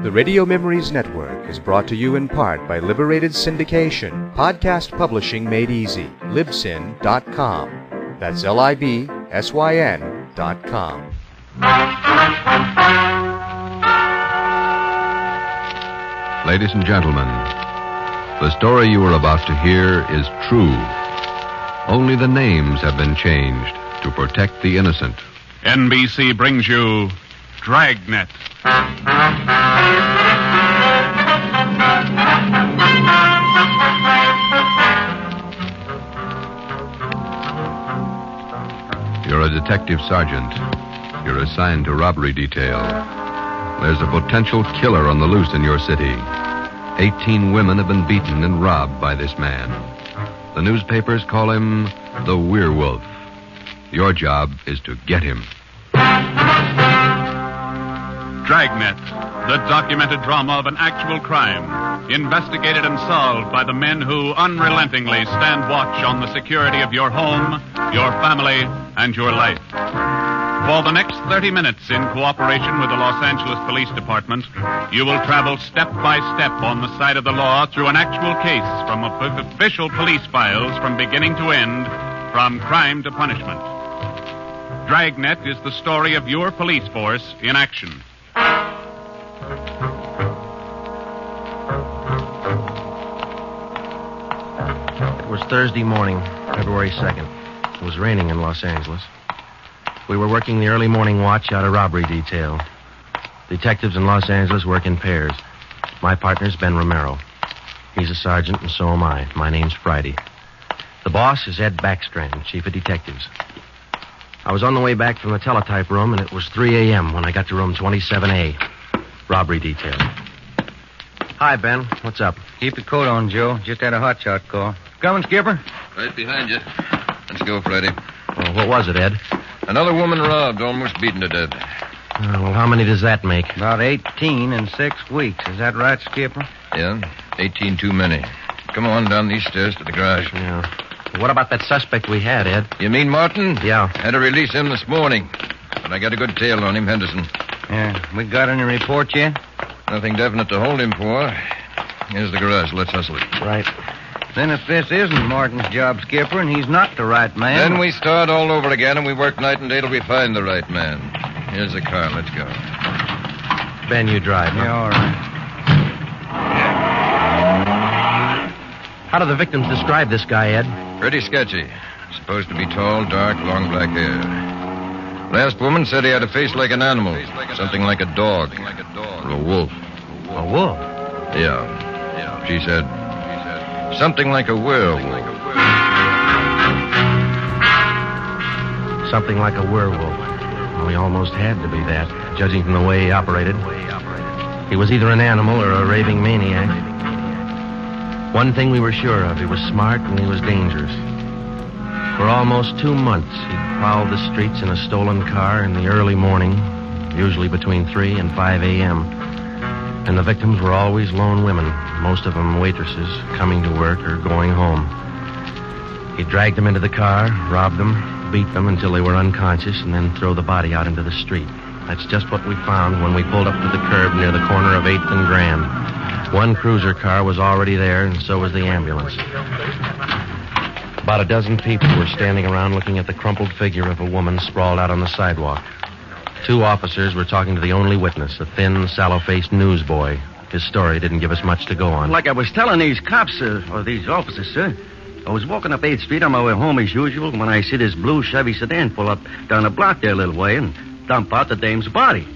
The Radio Memories Network is brought to you in part by Liberated Syndication, podcast publishing made easy, libsyn.com. That's libsyn.com. Ladies and gentlemen, the story you are about to hear is true. Only the names have been changed to protect the innocent. NBC brings you Dragnet. You're a detective sergeant. You're assigned to robbery detail. There's a potential killer on the loose in your city. 18 women have been beaten and robbed by this man. The newspapers call him the Werewolf. Your job is to get him. Dragnet, the documented drama of an actual crime, investigated and solved by the men who unrelentingly stand watch on the security of your home, your family, and your life. For the next 30 minutes, in cooperation with the Los Angeles Police Department, you will travel step by step on the side of the law through an actual case from official police files from beginning to end, from crime to punishment. Dragnet is the story of your police force in action. It was Thursday morning, February 2nd. It was raining in Los Angeles. We were working the early morning watch out of robbery detail. Detectives in Los Angeles work in pairs. My partner's Ben Romero. He's a sergeant, and so am I. My name's Friday. The boss is Ed Backstrand, chief of detectives. I was on the way back from the teletype room, and it was 3 a.m. when I got to room 27A. Robbery detail. Hi, Ben. What's up? Keep your coat on, Joe. Just had a hotshot call. Coming, Skipper? Right behind you. Let's go, Friday. Well, what was it, Ed? Another woman robbed, almost beaten to death. Well, how many does that make? About 18 in 6 weeks. Is that right, Skipper? Yeah, 18 too many. Come on down these stairs to the garage. Yeah. What about that suspect we had, Ed? You mean Martin? Yeah. Had to release him this morning. But I got a good tail on him, Henderson. Yeah. We got any report yet? Nothing definite to hold him for. Here's the garage. Let's hustle it. Right. Then if this isn't Martin's job, Skipper, and he's not the right man... Then we start all over again, and we work night and day till we find the right man. Here's the car. Let's go. Ben, you drive, huh? Yeah, all right. How do the victims describe this guy, Ed? Pretty sketchy. Supposed to be tall, dark, long black hair. Last woman said he had a face like an animal. Something like a dog. Or a wolf. A wolf? Yeah. She said something like a werewolf. Something like a werewolf. Well, he almost had to be that, judging from the way he operated. He was either an animal or a raving maniac. One thing we were sure of, he was smart and he was dangerous. For almost 2 months, he'd prowled the streets in a stolen car in the early morning, usually between 3 and 5 a.m. And the victims were always lone women, most of them waitresses, coming to work or going home. He dragged them into the car, robbed them, beat them until they were unconscious, and then throw the body out into the street. That's just what we found when we pulled up to the curb near the corner of 8th and Grand. One cruiser car was already there, and so was the ambulance. About a dozen people were standing around looking at the crumpled figure of a woman sprawled out on the sidewalk. 2 officers were talking to the only witness, a thin, sallow-faced newsboy. His story didn't give us much to go on. Like I was telling these cops, or these officers, sir, I was walking up 8th Street on my way home as usual when I see this blue Chevy sedan pull up down the block there a little way and dump out the dame's body.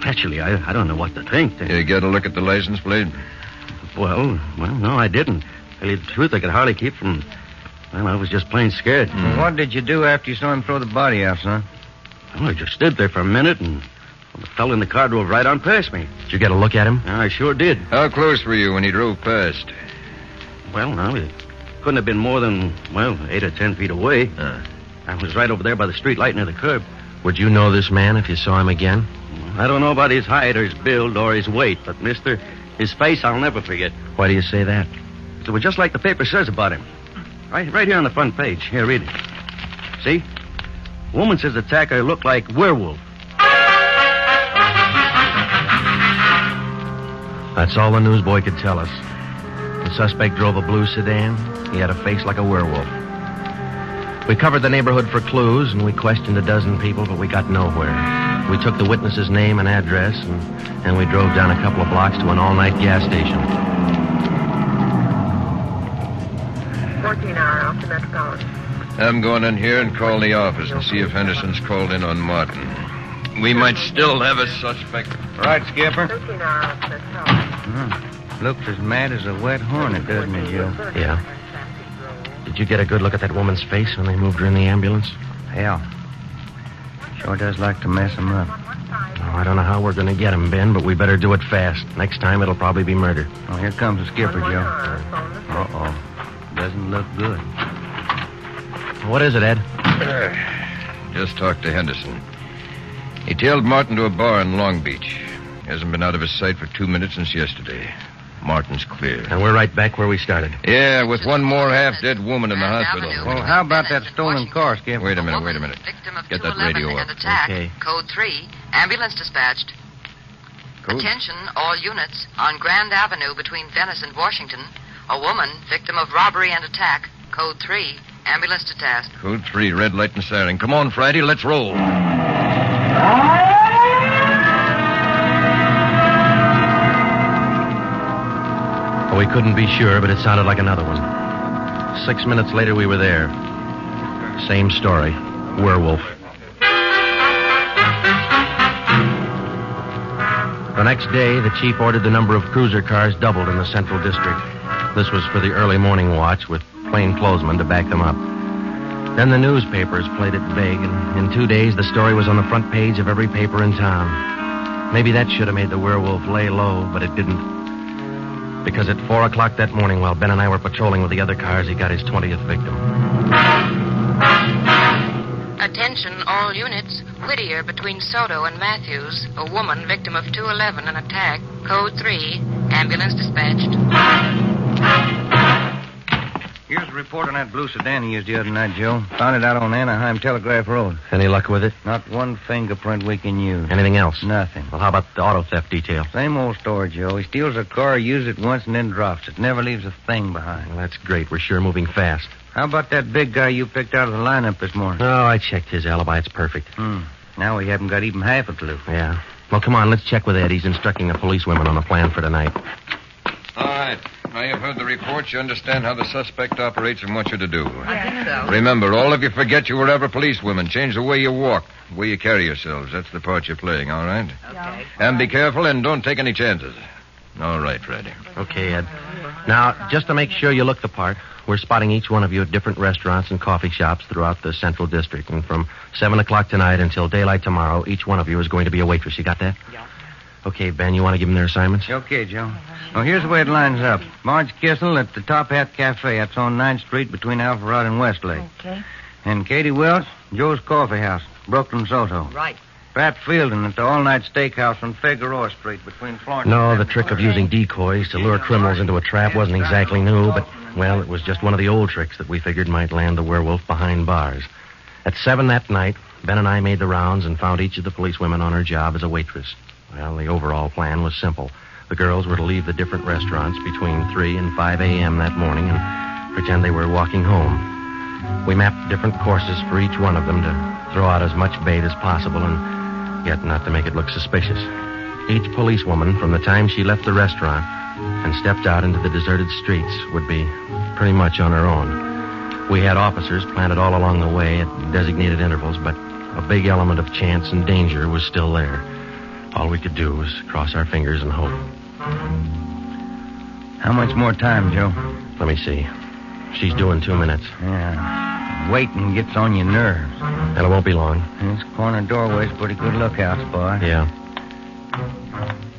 Actually, I don't know what to think. You get a look at the license plate? Well, no, I didn't. Tell you the truth, I could hardly keep from... Well, I was just plain scared. Well, what did you do after you saw him throw the body out, son? Well, I just stood there for a minute, and the fellow in the car drove right on past me. Did you get a look at him? I sure did. How close were you when he drove past? Well, no, it couldn't have been more than, 8 or 10 feet away. I was right over there by the street light near the curb. Would you know this man if you saw him again? I don't know about his height or his build or his weight, but, mister, his face I'll never forget. Why do you say that? It was just like the paper says about him. Right here on the front page. Here, read it. See? Woman says the attacker looked like werewolf. That's all the newsboy could tell us. The suspect drove a blue sedan. He had a face like a werewolf. We covered the neighborhood for clues, and we questioned a dozen people, but we got nowhere. We took the witness's name and address, and we drove down a couple of blocks to an all-night gas station. 14-hour off the Metropolitan. I'm going in here and call the office and see if Henderson's called in on Martin. We might still have a suspect. Right, Skipper. 13-hour off the Metropolitan. Looks as mad as a wet hornet, doesn't it, Joe? Yeah. Did you get a good look at that woman's face when they moved her in the ambulance? Hell. Sure does like to mess him up. Oh, I don't know how we're going to get him, Ben, but we better do it fast. Next time, it'll probably be murder. Oh, here comes the skipper, Joe. Uh-oh. Doesn't look good. What is it, Ed? Just talked to Henderson. He tailed Martin to a bar in Long Beach. Hasn't been out of his sight for 2 minutes since yesterday. Martin's clear. And we're right back where we started. Yeah, with one more half-dead woman in the hospital. Well, how about that stolen car, Skipper? Wait a minute. Get that radio up. Okay. Code 3, ambulance dispatched. Code? Attention, all units. On Grand Avenue between Venice and Washington, a woman, victim of robbery and attack. Code 3, ambulance to task. Code 3, red light and siren. Come on, Friday, let's roll. We couldn't be sure, but it sounded like another one. 6 minutes later, we were there. Same story. Werewolf. The next day, the chief ordered the number of cruiser cars doubled in the Central District. This was for the early morning watch, with plainclothesmen to back them up. Then the newspapers played it big, and in 2 days, the story was on the front page of every paper in town. Maybe that should have made the werewolf lay low, but it didn't. Because at 4 o'clock that morning, while Ben and I were patrolling with the other cars, he got his 20th victim. Attention, all units. Whittier between Soto and Matthews. A woman, victim of 211, an attack. Code 3, ambulance dispatched. Here's a report on that blue sedan he used the other night, Joe. Found it out on Anaheim Telegraph Road. Any luck with it? Not one fingerprint we can use. Anything else? Nothing. Well, how about the auto theft detail? Same old story, Joe. He steals a car, uses it once, and then drops it. Never leaves a thing behind. Well, that's great. We're sure moving fast. How about that big guy you picked out of the lineup this morning? Oh, I checked his alibi. It's perfect. Now we haven't got even half a clue. Yeah. Well, come on. Let's check with Ed. He's instructing the policewomen on the plan for tonight. All right. Now you've heard the report. You understand how the suspect operates and what you're to do. I think so. Remember, all of you forget you were ever policewomen. Change the way you walk, the way you carry yourselves. That's the part you're playing, all right? Okay. And be careful and don't take any chances. All right, Freddie. Okay, Ed. Now, just to make sure you look the part, we're spotting each one of you at different restaurants and coffee shops throughout the Central District. And from 7 o'clock tonight until daylight tomorrow, each one of you is going to be a waitress. You got that? Yeah. Okay, Ben, you want to give them their assignments? Okay, Joe. Well, here's the way it lines up. Marge Kissel at the Top Hat Cafe. That's on 9th Street between Alpharetta and Westlake. Okay. And Katie Welch, Joe's Coffee House, Brooklyn, Soto. Right. Pat Fielding at the all-night steakhouse on Figueroa Street between Florence No, and... the trick of using decoys to lure criminals into a trap wasn't exactly new, but, well, it was just one of the old tricks that we figured might land the werewolf behind bars. At 7 that night, Ben and I made the rounds and found each of the policewomen on her job as a waitress. Well, the overall plan was simple. The girls were to leave the different restaurants between 3 and 5 a.m. that morning and pretend they were walking home. We mapped different courses for each one of them to throw out as much bait as possible and yet not to make it look suspicious. Each policewoman, from the time she left the restaurant and stepped out into the deserted streets, would be pretty much on her own. We had officers planted all along the way at designated intervals, but a big element of chance and danger was still there. All we could do was cross our fingers and hope. How much more time, Joe? Let me see. She's due in 2 minutes. Yeah. Waiting gets on your nerves. And it won't be long. This corner doorway's a pretty good lookout spot. Yeah.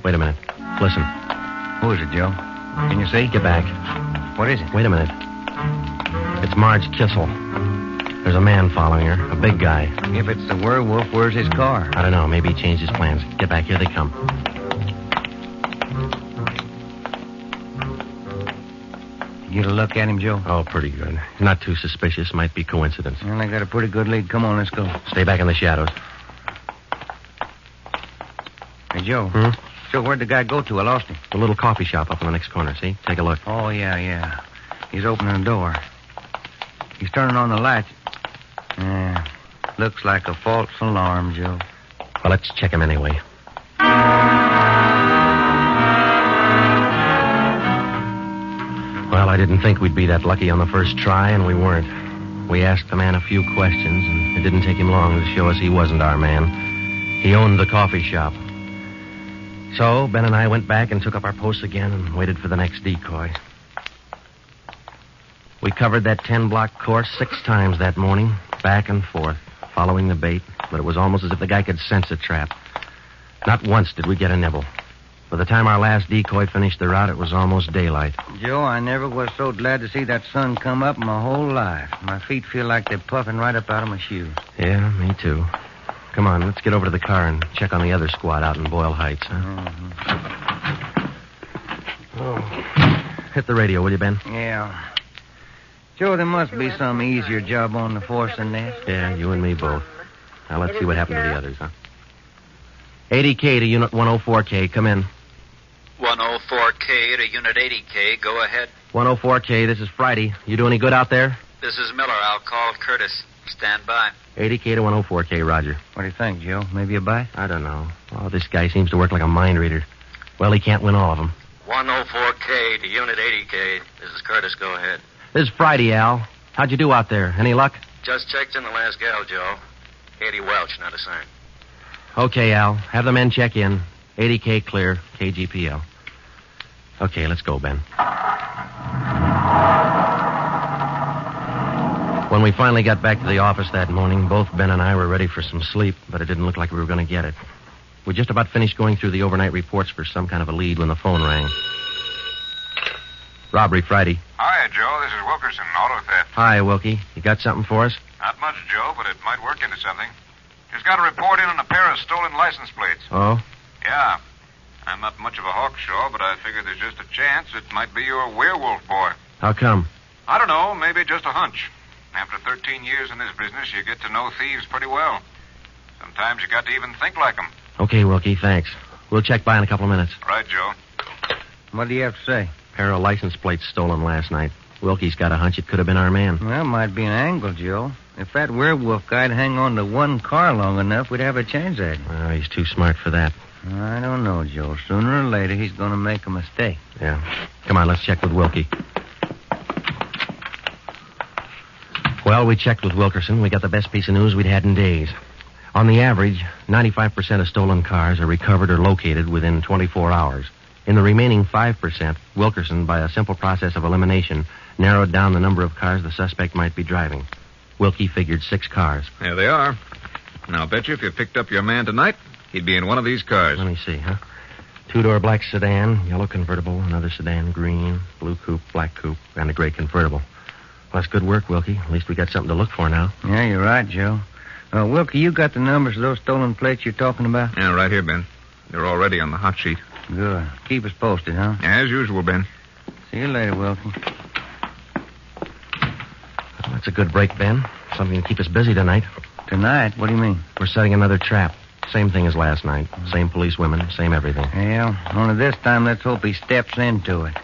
Wait a minute. Listen. Who is it, Joe? Can you see? Get back. What is it? Wait a minute. It's Marge Kissel. There's a man following her, a big guy. If it's the werewolf, where's his car? I don't know. Maybe he changed his plans. Get back. Here they come. You get a look at him, Joe? Oh, pretty good. Not too suspicious. Might be coincidence. Well, I got a pretty good lead. Come on, let's go. Stay back in the shadows. Hey, Joe. So where'd the guy go to? I lost him. The little coffee shop up in the next corner, see? Take a look. Oh, yeah. He's opening the door. He's turning on the lights. Yeah, looks like a false alarm, Joe. Well, let's check him anyway. Well, I didn't think we'd be that lucky on the first try, and we weren't. We asked the man a few questions, and it didn't take him long to show us he wasn't our man. He owned the coffee shop. So, Ben and I went back and took up our posts again and waited for the next decoy. We covered that 10-block course 6 times that morning, back and forth, following the bait, but it was almost as if the guy could sense a trap. Not once did we get a nibble. By the time our last decoy finished the route, it was almost daylight. Joe, I never was so glad to see that sun come up in my whole life. My feet feel like they're puffing right up out of my shoes. Yeah, me too. Come on, let's get over to the car and check on the other squad out in Boyle Heights, huh? Mm-hmm. Oh. Hit the radio, will you, Ben? Yeah. Joe, there must be some easier job on the force than this. Yeah, you and me both. Now, let's see what happened to the others, huh? 80K to Unit 104K. Come in. 104K to Unit 80K. Go ahead. 104K, this is Friday. You do any good out there? This is Miller. I'll call Curtis. Stand by. 80K to 104K, Roger. What do you think, Joe? Maybe a bite? I don't know. Oh, this guy seems to work like a mind reader. Well, he can't win all of them. 104K to Unit 80K. This is Curtis. Go ahead. This is Friday, Al. How'd you do out there? Any luck? Just checked in the last gal, Joe. Katie Welch, not a sign. Okay, Al. Have the men check in. 80K clear. KGPL. Okay, let's go, Ben. When we finally got back to the office that morning, both Ben and I were ready for some sleep, but it didn't look like we were going to get it. We just about finished going through the overnight reports for some kind of a lead when the phone rang. Robbery Friday. Hi, Joe. This is Wilkerson, auto theft. Hi, Wilkie. You got something for us? Not much, Joe, but it might work into something. Just got a report in on a pair of stolen license plates. Oh? Yeah. I'm not much of a hawkshaw, but I figure there's just a chance it might be your werewolf boy. How come? I don't know. Maybe just a hunch. After 13 years in this business, you get to know thieves pretty well. Sometimes you got to even think like them. Okay, Wilkie, thanks. We'll check by in a couple of minutes. Right, Joe. What do you have to say? Pair of license plates stolen last night. Wilkie's got a hunch it could have been our man. Well, might be an angle, Joe. If that werewolf guy'd hang on to one car long enough, we'd have a chance at him. Well, he's too smart for that. I don't know, Joe. Sooner or later, he's going to make a mistake. Yeah. Come on, let's check with Wilkie. Well, we checked with Wilkerson. We got the best piece of news we'd had in days. On the average, 95% of stolen cars are recovered or located within 24 hours. In the remaining 5%, Wilkerson, by a simple process of elimination, narrowed down the number of cars the suspect might be driving. Wilkie figured 6 cars. There they are. Now, I'll bet you if you picked up your man tonight, he'd be in one of these cars. Let me see, huh? 2-door black sedan, yellow convertible, another sedan, green, blue coupe, black coupe, and a gray convertible. Well, that's good work, Wilkie. At least we got something to look for now. Yeah, you're right, Joe. Wilkie, you got the numbers of those stolen plates you're talking about? Yeah, right here, Ben. They're already on the hot sheet. Good. Keep us posted, huh? As usual, Ben. See you later, Wilkie. Well, that's a good break, Ben. Something to keep us busy tonight. Tonight? What do you mean? We're setting another trap. Same thing as last night. Same police women, same everything. Well, only this time let's hope he steps into it.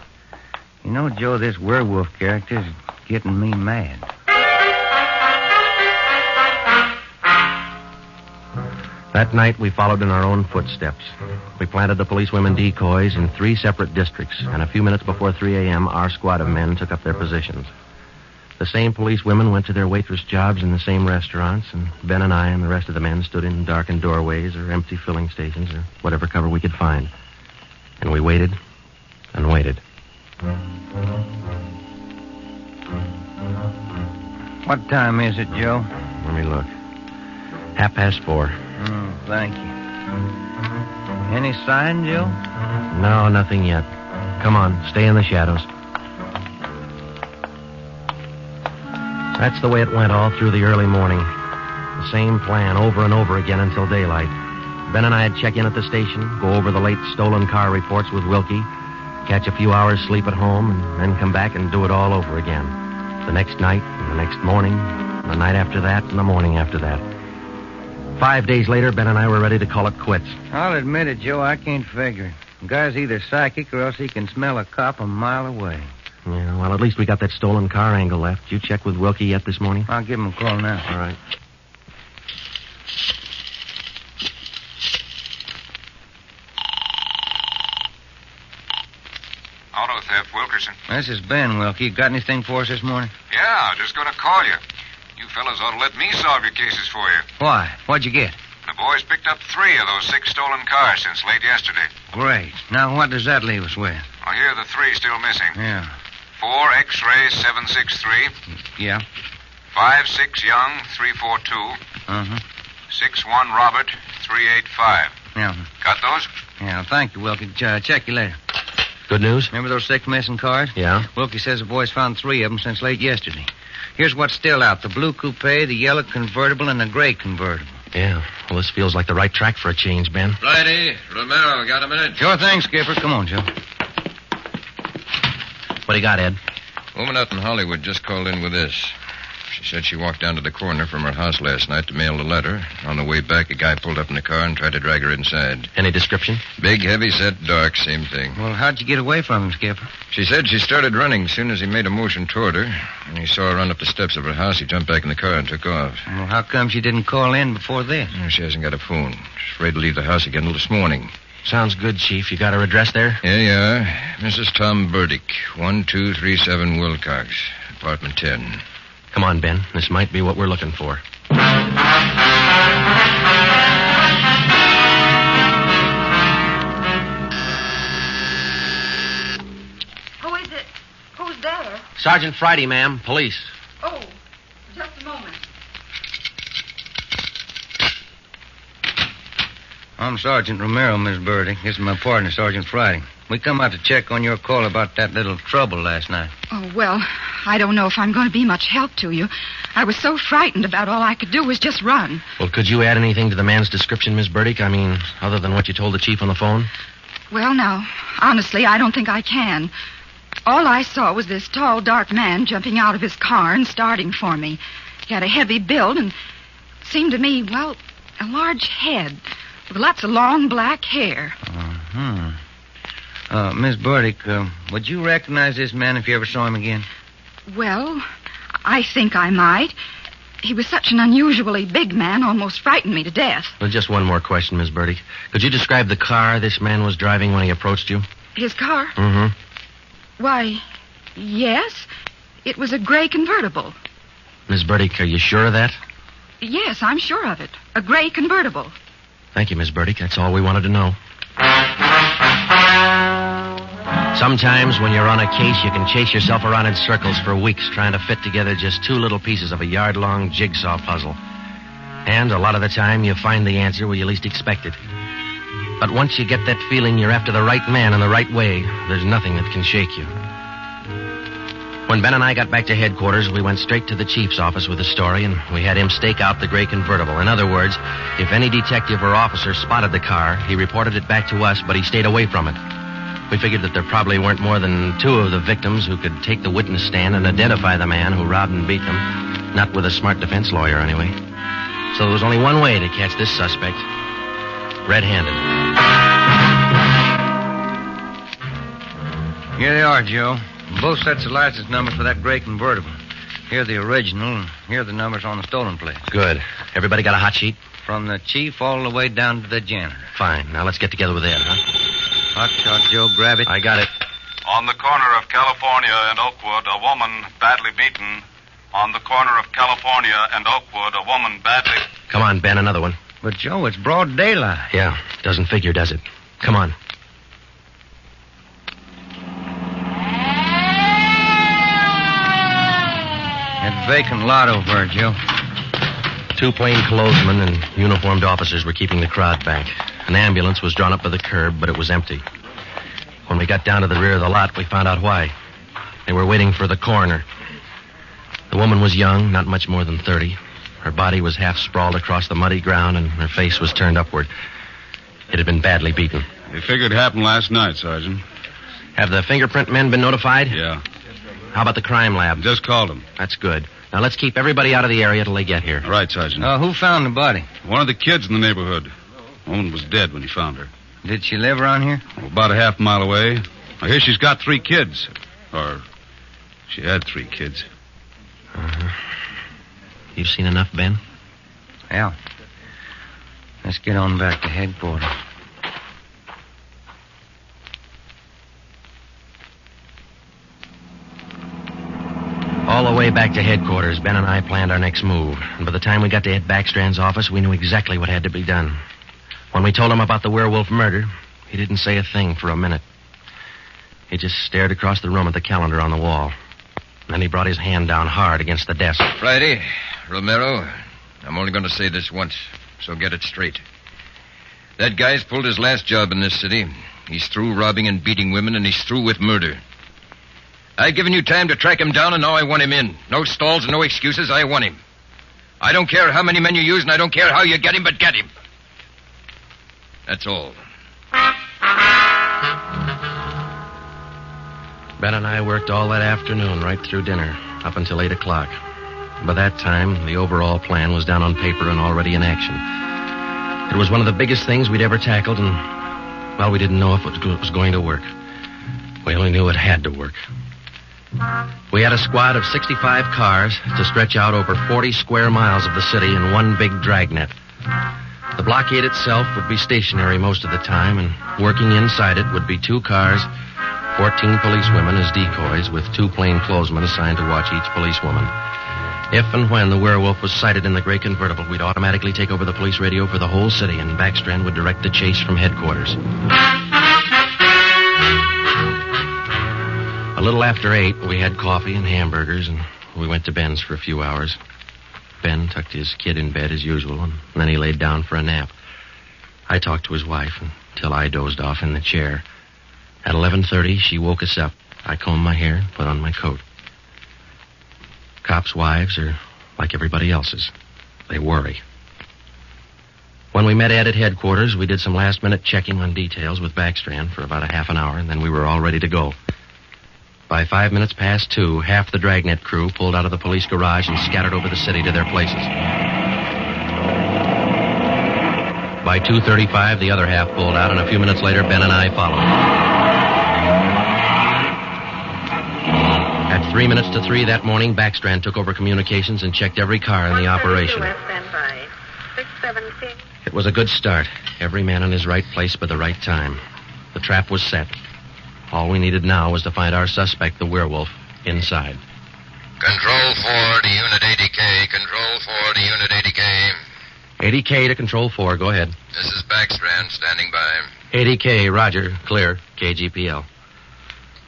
You know, Joe, this werewolf character's getting me mad. That night, we followed in our own footsteps. We planted the policewomen decoys in 3 separate districts, and a few minutes before 3 a.m., our squad of men took up their positions. The same policewomen went to their waitress jobs in the same restaurants, and Ben and I and the rest of the men stood in darkened doorways or empty filling stations or whatever cover we could find. And we waited and waited. What time is it, Joe? Let me look. 4:30. Thank you. Any sign, Joe? No, nothing yet. Come on, stay in the shadows. That's the way it went all through the early morning. The same plan over and over again until daylight. Ben and I'd check in at the station, go over the late stolen car reports with Wilkie, catch a few hours sleep at home, and then come back and do it all over again. The next night, and the next morning, and the night after that, and the morning after that. 5 days later, Ben and I were ready to call it quits. I'll admit it, Joe. I can't figure it. The guy's either psychic or else he can smell a cop a mile away. Yeah, well, at least we got that stolen car angle left. You check with Wilkie yet this morning? I'll give him a call now. All right. Auto theft, Wilkerson. This is Ben, Wilkie. Got anything for us this morning? Yeah, just going to call you. You fellas ought to let me solve your cases for you. Why? What'd you get? The boys picked up 3 of those 6 stolen cars since late yesterday. Great. Now, what does that leave us with? Well, here are the 3 still missing. Yeah. 4 X-ray 763. Yeah. 5-6 Young 342. Uh-huh. 6-1 Robert 385. Yeah. Got those? Yeah, thank you, Wilkie. Check you later. Good news? Remember those 6 missing cars? Yeah. Wilkie says the boys found 3 of them since late yesterday. Here's what's still out. The blue coupe, the yellow convertible, and the gray convertible. Yeah. Well, this feels like the right track for a change, Ben. Righty. Romero, got a minute? Sure thing, Skipper. Come on, Joe. What do you got, Ed? Woman out in Hollywood just called in with this. She said she walked down to the corner from her house last night to mail a letter. On the way back, a guy pulled up in the car and tried to drag her inside. Any description? Big, heavy-set, dark, same thing. Well, how'd you get away from him, Skipper? She said she started running as soon as he made a motion toward her. When he saw her run up the steps of her house, he jumped back in the car and took off. Well, how come she didn't call in before this? She hasn't got a phone. She's afraid to leave the house again until this morning. Sounds good, Chief. You got her address there? Here you are. Mrs. Tom Burdick, 1237 Wilcox, apartment 10. Come on, Ben. This might be what we're looking for. Who is it? Who's there? Sergeant Friday, ma'am. Police. Oh, just a moment. I'm Sergeant Romero, Miss Burdick. This is my partner, Sergeant Friday. We come out to check on your call about that little trouble last night. Oh, well, I don't know if I'm going to be much help to you. I was so frightened about all I could do was just run. Well, could you add anything to the man's description, Miss Burdick? I mean, other than what you told the chief on the phone? Well, now, honestly, I don't think I can. All I saw was this tall, dark man jumping out of his car and starting for me. He had a heavy build and seemed to me, well, a large head with lots of long black hair. Miss Burdick, would you recognize this man if you ever saw him again? Well, I think I might. He was such an unusually big man, almost frightened me to death. Well, just one more question, Miss Burdick. Could you describe the car this man was driving when he approached you? His car? Mm-hmm. Why, yes. It was a gray convertible. Miss Burdick, are you sure of that? Yes, I'm sure of it. A gray convertible. Thank you, Miss Burdick. That's all we wanted to know. Sometimes when you're on a case, you can chase yourself around in circles for weeks trying to fit together just 2 little pieces of a yard-long jigsaw puzzle. And a lot of the time, you find the answer where you least expect it. But once you get that feeling you're after the right man in the right way, there's nothing that can shake you. When Ben and I got back to headquarters, we went straight to the chief's office with the story, and we had him stake out the gray convertible. In other words, if any detective or officer spotted the car, he reported it back to us, but he stayed away from it. We figured that there probably weren't more than 2 of the victims who could take the witness stand and identify the man who robbed and beat them. Not with a smart defense lawyer, anyway. So there was only one way to catch this suspect. Red-handed. Here they are, Joe. Both sets of license numbers for that gray convertible. Here are the original, and here are the numbers on the stolen plates. Good. Everybody got a hot sheet? From the chief all the way down to the janitor. Fine. Now let's get together with Ed, huh? Hot shot, Joe. Grab it. I got it. On the corner of California and Oakwood, a woman badly beaten. On the corner of California and Oakwood, a woman badly... Come on, Ben, another one. But, Joe, it's broad daylight. Yeah, doesn't figure, does it? Come on. That vacant lot over there, Joe. 2 plainclothesmen and uniformed officers were keeping the crowd back. An ambulance was drawn up by the curb, but it was empty. When we got down to the rear of the lot, we found out why. They were waiting for the coroner. The woman was young, not much more than 30. Her body was half sprawled across the muddy ground, and her face was turned upward. It had been badly beaten. We figured it happened last night, Sergeant. Have the fingerprint men been notified? Yeah. How about the crime lab? Just called them. That's good. Now, let's keep everybody out of the area till they get here. Right, Sergeant. Who found the body? One of the kids in the neighborhood. The woman was dead when he found her. Did she live around here? About a half mile away. I hear she's got 3 kids. Or, she had 3 kids. Uh-huh. You've seen enough, Ben? Yeah. Let's get on back to headquarters. All the way back to headquarters, Ben and I planned our next move. And by the time we got to Ed Backstrand's office, we knew exactly what had to be done. When we told him about the werewolf murder, he didn't say a thing for a minute. He just stared across the room at the calendar on the wall. And then he brought his hand down hard against the desk. Friday, Romero, I'm only going to say this once, so get it straight. That guy's pulled his last job in this city. He's through robbing and beating women, and he's through with murder. I've given you time to track him down, and now I want him in. No stalls, no excuses. I want him. I don't care how many men you use, and I don't care how you get him, but get him. That's all. Ben and I worked all that afternoon right through dinner, up until 8 o'clock. By that time, the overall plan was down on paper and already in action. It was one of the biggest things we'd ever tackled, and, well, we didn't know if it was going to work. We only knew it had to work. We had a squad of 65 cars to stretch out over 40 square miles of the city in one big dragnet. The blockade itself would be stationary most of the time, and working inside it would be 2 cars, 14 policewomen as decoys, with 2 plainclothesmen assigned to watch each policewoman. If and when the werewolf was sighted in the gray convertible, we'd automatically take over the police radio for the whole city, and Backstrand would direct the chase from headquarters. A little after 8, we had coffee and hamburgers, and we went to Ben's for a few hours. Ben tucked his kid in bed as usual, and then he laid down for a nap. I talked to his wife until I dozed off in the chair. At 11:30, she woke us up. I combed my hair and put on my coat. Cops' wives are like everybody else's. They worry. When we met Ed at headquarters, we did some last-minute checking on details with Backstrand for about a half an hour, and then we were all ready to go. By 5 minutes past 2, half the Dragnet crew pulled out of the police garage and scattered over the city to their places. By 2:35, the other half pulled out, and a few minutes later, Ben and I followed. At 3 minutes to 3 that morning, Backstrand took over communications and checked every car in the operation. It was a good start. Every man in his right place by the right time. The trap was set. All we needed now was to find our suspect, the werewolf, inside. Control 4 to Unit 80K. Control 4 to Unit 80K. 80K to Control 4. Go ahead. This is Backstrand, standing by. 80K, roger. Clear. KGPL.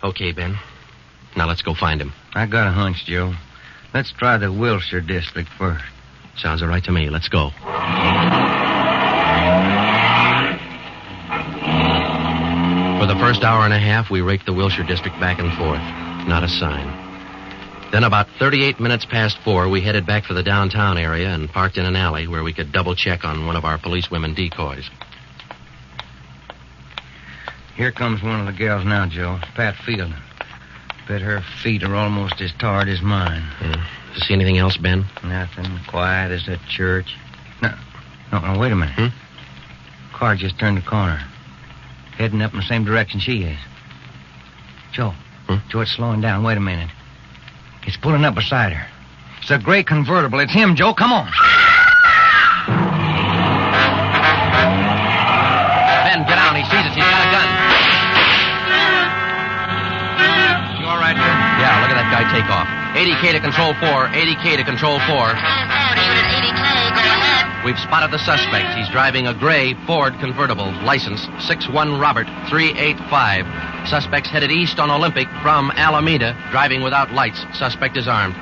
Okay, Ben. Now let's go find him. I got a hunch, Joe. Let's try the Wilshire district first. Sounds all right to me. Let's go. For the first hour and a half, we raked the Wilshire district back and forth. Not a sign. Then about 38 minutes past 4, we headed back for the downtown area and parked in an alley where we could double-check on one of our policewomen decoys. Here comes one of the gals now, Joe. Pat Field. Bet her feet are almost as tarred as mine. Yeah. See anything else, Ben? Nothing. Quiet as a church. No, wait a minute. Car just turned the corner. Heading up in the same direction she is. Joe. Joe, it's slowing down. Wait a minute. It's pulling up beside her. It's a gray convertible. It's him, Joe. Come on. Ben, get down. He sees us. He's got a gun. You all right, Ben? Yeah, look at that guy take off. 80K to Control 4. 80K to Control 4. Control 4 to Unit 80K. Go ahead. We've spotted the suspect. He's driving a gray Ford convertible, license 61 Robert 385. Suspect's headed east on Olympic from Alameda, driving without lights. Suspect is armed.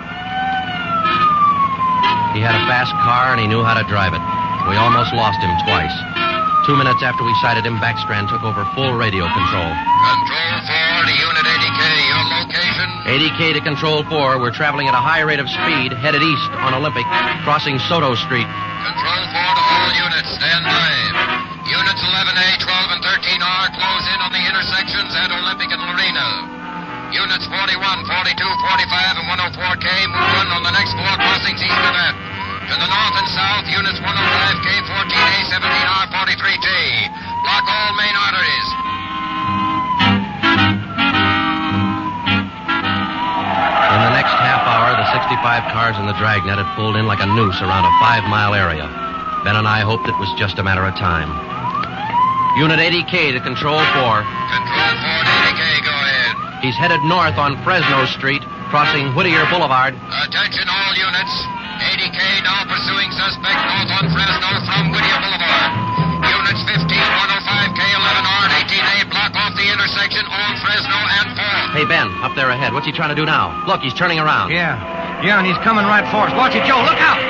He had a fast car and he knew how to drive it. We almost lost him twice. 2 minutes after we sighted him, Backstrand took over full radio control. Control 4 to Unit 80K. Your location? 80K to Control 4. We're traveling at a high rate of speed, headed east on Olympic, crossing Soto Street. Control 4 to all units. Stand by. Units 11A, 12, and 13R close in on the intersections at Olympic and Lorena. Unit units 41, 42, 45, and 104K move on the next 4 crossings east of that. To the north and south, units 105K, 14A, 17R, 43T. Block all main arteries. In the next half hour, the 65 cars in the Dragnet had pulled in like a noose around a 5-mile area. Ben and I hoped it was just a matter of time. Unit 80K to Control 4. Control 4 to 80K, go ahead. He's headed north on Fresno Street, crossing Whittier Boulevard. Attention all units. 80K now pursuing suspect north on Fresno from Whittier Boulevard. Units 15, 105K, 11R, and 18A block off the intersection on Fresno and 4. Hey, Ben, up there ahead. What's he trying to do now? Look, he's turning around. Yeah, and he's coming right for us. Watch it, Joe. Look out!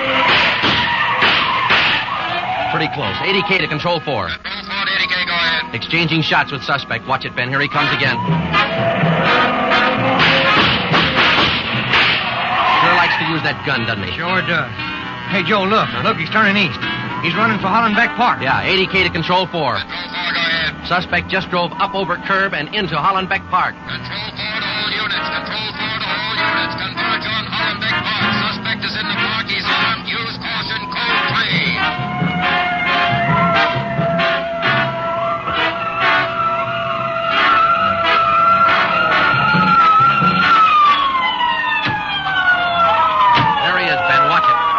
Pretty close. 80K to Control 4. Control 4 to 80K, go ahead. Exchanging shots with suspect. Watch it, Ben. Here he comes again. Sure likes to use that gun, doesn't he? Sure does. Hey, Joe, look. Look, he's turning east. He's running for Hollenbeck Park. Yeah, 80K to Control 4. Control 4, go ahead. Suspect just drove up over curb and into Hollenbeck Park. Control 4 to all units. Control 4 to all units. Converge on Hollenbeck Park. Suspect is in the park. He's armed. Use caution. Code 3.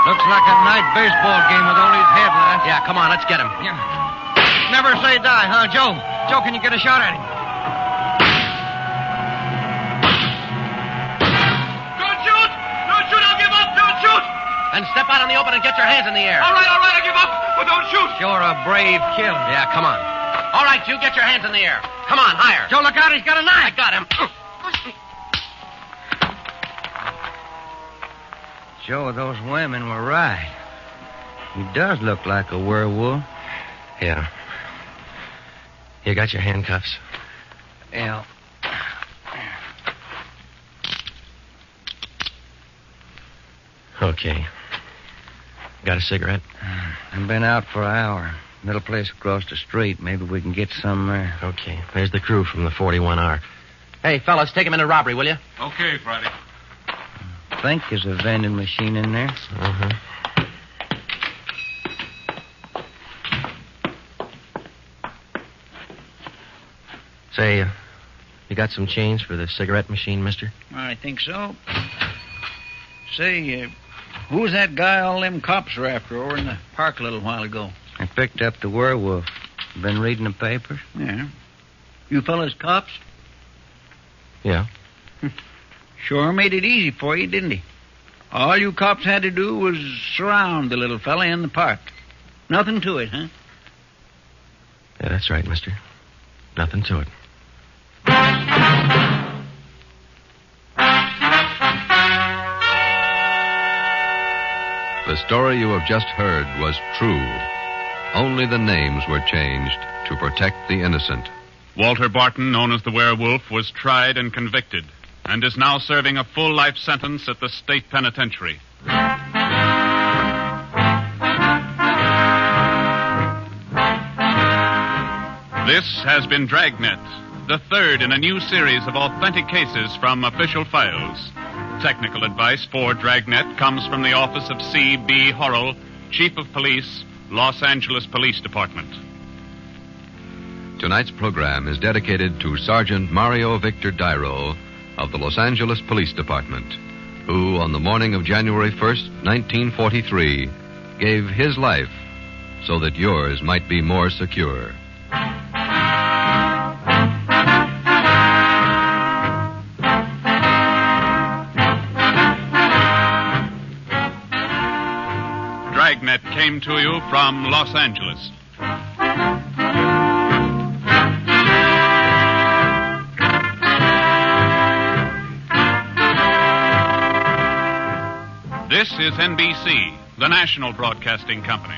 Looks like a night baseball game with all these headlights. Yeah, come on, let's get him. Yeah. Never say die, huh, Joe? Joe, can you get a shot at him? Don't shoot! Don't shoot! I'll give up! Don't shoot! Then step out in the open and get your hands in the air. All right, I give up, but don't shoot! You're a brave killer. Yeah, come on. All right, you get your hands in the air. Come on, higher. Joe, look out, he's got a knife. I got him. Joe, those women were right. He does look like a werewolf. Yeah. You got your handcuffs? Yeah. Okay. Got a cigarette? I've been out for an hour. Little place across the street. Maybe we can get some there. Okay. There's the crew from the 41R. Hey, fellas, take him into robbery, will you? Okay, Friday. I think there's a vending machine in there. Uh-huh. Say, you got some change for the cigarette machine, mister? I think so. Say, who was that guy all them cops were after over in the park a little while ago? I picked up the werewolf. Been reading the papers? Yeah. You fellas cops? Yeah. Sure made it easy for you, didn't he? All you cops had to do was surround the little fella in the park. Nothing to it, huh? Yeah, that's right, mister. Nothing to it. The story you have just heard was true. Only the names were changed to protect the innocent. Walter Barton, known as the Werewolf, was tried and convicted and is now serving a full life sentence at the state penitentiary. This has been Dragnet, the third in a new series of authentic cases from official files. Technical advice for Dragnet comes from the office of C.B. Horrell, Chief of Police, Los Angeles Police Department. Tonight's program is dedicated to Sergeant Mario Victor Dairo of the Los Angeles Police Department, who, on the morning of January 1st, 1943, gave his life so that yours might be more secure. Dragnet came to you from Los Angeles. This is NBC, the national broadcasting company.